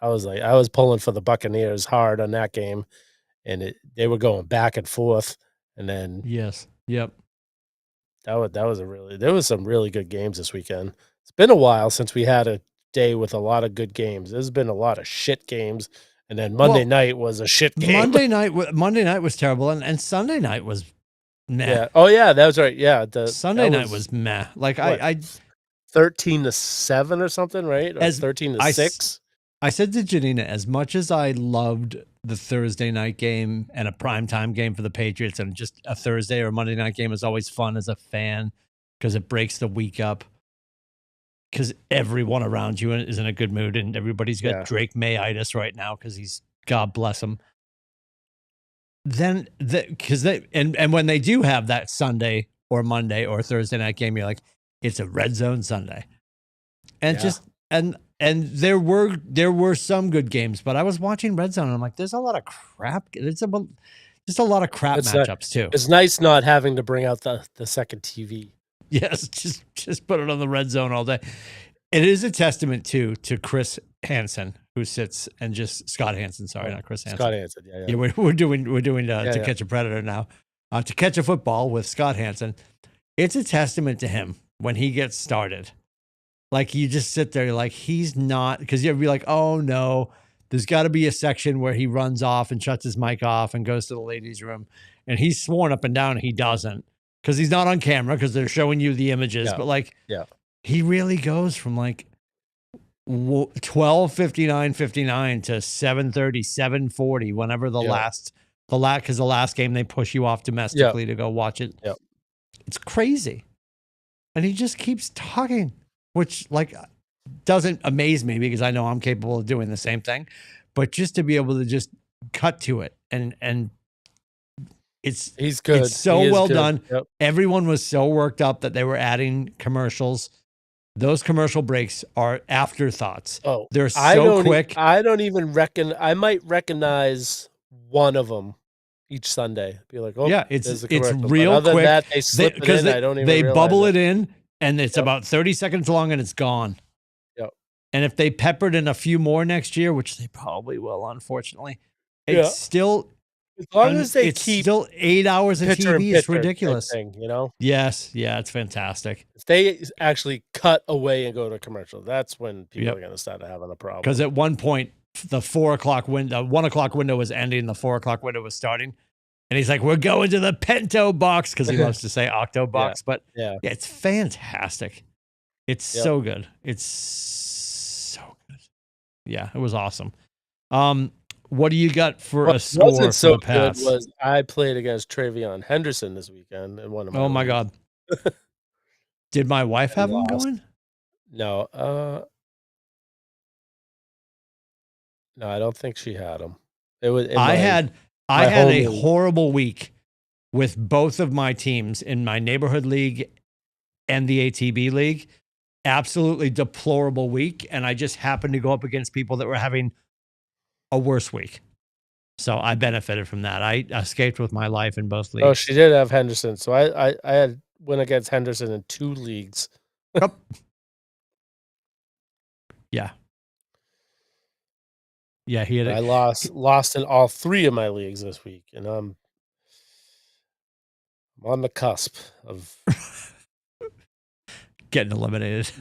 was pulling for the Buccaneers hard on that game, and they were going back and forth, and then
Yes. Yep.
that was a really there was some really good games this weekend. It's been a while since we had a day with a lot of good games. There's been a lot of shit games, and then Monday
Well,
night was a shit game.
Monday night was terrible, and Sunday night was meh.
Yeah. Oh, yeah, that was right. Yeah,
Sunday
that
night
was
was meh. Like
what,
I
13-7 or something, right? Or
as I s-
13-6?
I said to Janina, as much as I loved the Thursday night game and a primetime game for the Patriots, and just a Thursday or Monday night game is always fun as a fan because it breaks the week up. Because everyone around you is in a good mood, and everybody's got
Yeah.
Drake Mayitis right now because he's, God bless him. Then because and when they do have that Sunday or Monday or Thursday night game, you're like, it's a red zone Sunday, and
Yeah.
just and there were some good games, but I was watching red zone and I'm like, there's a lot of crap. It's just a lot of crap matchups too.
It's nice not having to bring out the second TV.
Yes, just put it on the red zone all day. It is a testament to Chris Hansen, who sits, and just Scott Hansen. Sorry, not Chris Hansen.
Scott Hansen. Yeah.
Yeah, we're doing To Catch a Predator now. To Catch a Football with Scott Hansen. It's a testament to him when he gets started. Like, you just sit there, like, he's not, because you'd be like, oh no, there's got to be a section where he runs off and shuts his mic off and goes to the ladies' room, and he's sworn up and down he doesn't, because he's not on camera, because they're showing you the images.
Yeah.
But like,
Yeah.
he really goes from like 12:59:59 to 7:30 7:40 whenever because the last game they push you off domestically to go watch it.
Yep.
It's crazy, and he just keeps talking, which like doesn't amaze me because I know I'm capable of doing the same thing. But just to be able to just cut to it, and
he's good.
It's so well done.
Yep.
Everyone was so worked up that they were adding commercials. Those commercial breaks are afterthoughts.
Oh,
they're so quick.
I don't even I might recognize one of them each Sunday. Be like, oh,
yeah, it's
but
real
other
quick.
Than that, they slip it in. I don't even
they
realize
bubble it in, and it's
Yep.
about 30 seconds long, and it's gone.
Yep.
And if they peppered in a few more next year, which they probably will, unfortunately, it's still,
as long as they
it's
keep
still 8 hours of TV. It's
picture
ridiculous.
thing, you know.
Yes, yeah, it's fantastic.
If they actually cut away and go to commercial, that's when people
Yep.
are going to start having a problem.
Because at one point, the 4 o'clock window, 1 o'clock window was ending, the 4 o'clock window was starting. And he's like, we're going to the Pinto box, because he loves to say Octo box. But yeah, it's fantastic. It's so good. It's so good. Yeah, it was awesome. What do you got for a score
wasn't so
for the Pats?
good was I played against Travion Henderson this weekend in one of my
Oh my God. Did my wife have him going?
No, no, I don't think she had him. It was
I had a horrible week with both of my teams in my neighborhood league and the ATB league. Absolutely deplorable week. And I just happened to go up against people that were having a worse week. So I benefited from that. I escaped with my life in both leagues.
Oh, she did have Henderson. So I had went against Henderson in 2 leagues.
Yep. Yeah. Yeah,
I lost in all 3 of my leagues this week, and I'm on the cusp of
getting eliminated.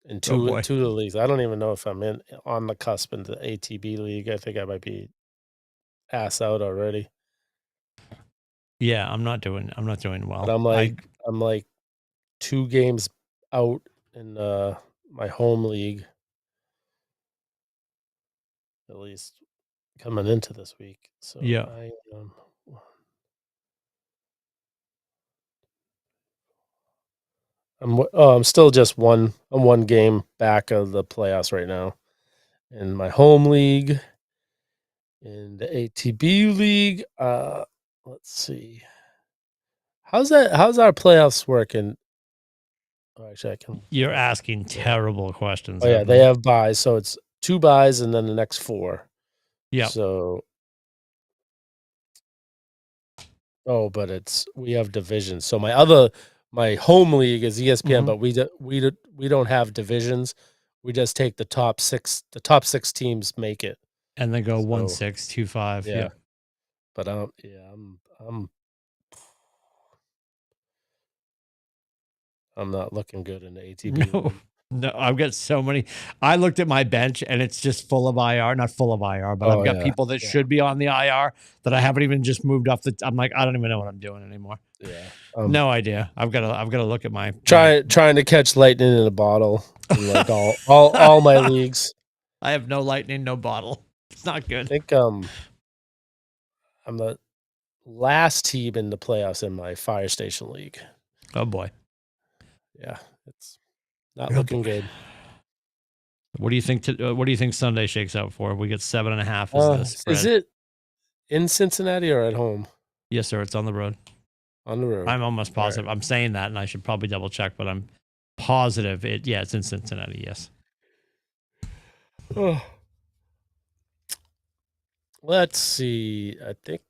In 2 of the leagues. I don't even know if I'm on the cusp into the ATB league. I think I might be ass out already.
Yeah, I'm not doing well.
But I'm like 2 games out in my home league. At least coming into this week. So
yeah.
I'm still just one game back of the playoffs right now in my home league. In the ATB league, let's see. How's our playoffs working? Oh, actually, I can.
You're asking terrible questions.
Oh yeah, they have buys, so it's 2 buys and then the next 4.
Yeah.
So. But we have divisions. So my home league is ESPN, but we don't have divisions. We just take the top 6. The top 6 teams make it,
and then go
So,
1-6, 2-5.
yeah.
Yeah.
But I'm not looking good in the ATB.
No, no, I've got so many. I looked at my bench and it's just full of IR, not full of IR, but I've got people that should be on the IR that I haven't even just moved off I'm like, I don't even know what I'm doing anymore.
Yeah.
No idea. I've got to look at my
trying to catch lightning in a bottle in like all my leagues.
I have no lightning, no bottle. It's not
I
good.
think I'm the last team in the playoffs in my fire station league.
Oh boy.
Yeah, it's not looking good.
What do you think? What do you think Sunday shakes out for? We get 7.5 as the spread.
Is it in Cincinnati or at home?
Yes, sir. It's on the road.
On the road.
I'm almost positive. Right. I'm saying that, and I should probably double check, but I'm positive it's in Cincinnati. Yes.
Oh. Let's see. I think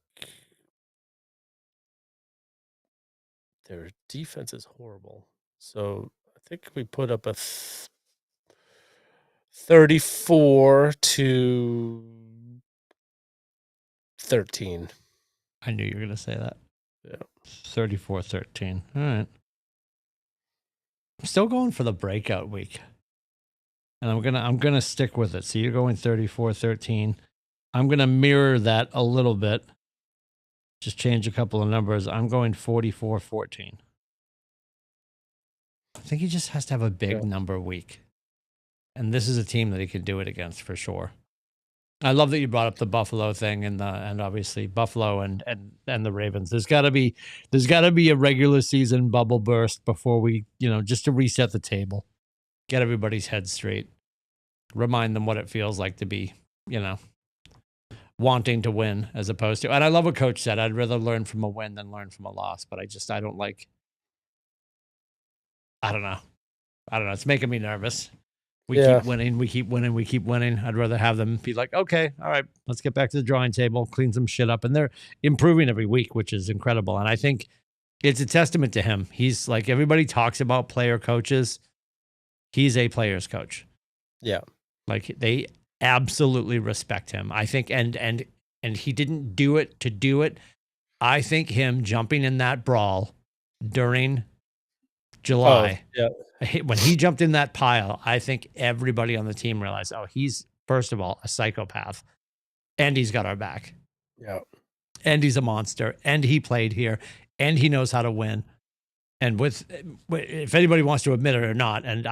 their defense is horrible. So I think we put up a 34-13.
I knew you were going to say that.
Yeah.
34-13. All right. I'm still going for the breakout week. And I'm going to stick with it. So you're going 34-13. I'm going to mirror that a little bit. Just change a couple of numbers. I'm going 44-14. I think he just has to have a big number week. And this is a team that he can do it against for sure. I love that you brought up the Buffalo thing and obviously Buffalo and the Ravens. There's got to be a regular season bubble burst before we, just to reset the table, get everybody's head straight, remind them what it feels like to be, wanting to win as opposed to. And I love what Coach said. I'd rather learn from a win than learn from a loss. But I don't like. I don't know. It's making me nervous. We keep winning. I'd rather have them be like, okay, all right, let's get back to the drawing table, clean some shit up. And they're improving every week, which is incredible. And I think it's a testament to him. He's like, everybody talks about player coaches. He's a player's coach.
Yeah.
Like they absolutely respect him. I think, and he didn't do it to do it. I think him jumping in that brawl during July.
Yeah.
When he jumped in that pile, I think everybody on the team realized, he's, first of all, a psychopath, and he's got our back.
Yeah.
And he's a monster, and he played here, and he knows how to win. And if anybody wants to admit it or not, and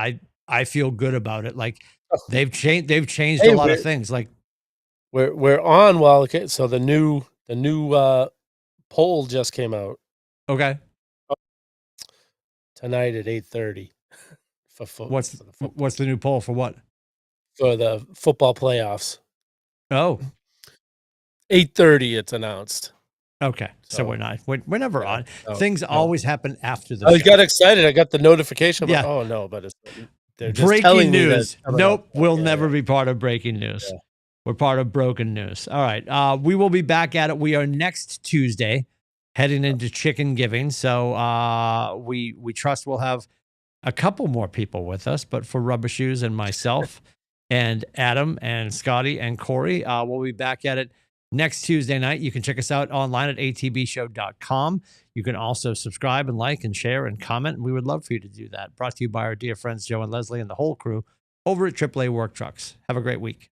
I feel good about it. Like they've changed a lot of things. Like
we're on okay. So the new poll just came out.
Okay.
Tonight at 8:30.
What's the new poll for what?
For the football playoffs.
Oh.
8:30 it's announced.
Okay. So we're never on. Things always happen after the
show. I got excited. I got the notification.
Yeah.
Oh no, but they're just
breaking news. Nope. We'll never be part of breaking news. Yeah. We're part of broken news. All right. We will be back at it. We are next Tuesday heading into Chicken Giving. So we trust we'll have a couple more people with us, but for Rubber Shoes and myself and Adam and Scotty and Corey, we'll be back at it next Tuesday night. You can check us out online at atbshow.com. You can also subscribe and like and share and comment. And we would love for you to do that. Brought to you by our dear friends, Joe and Leslie and the whole crew over at AAA Work Trucks. Have a great week.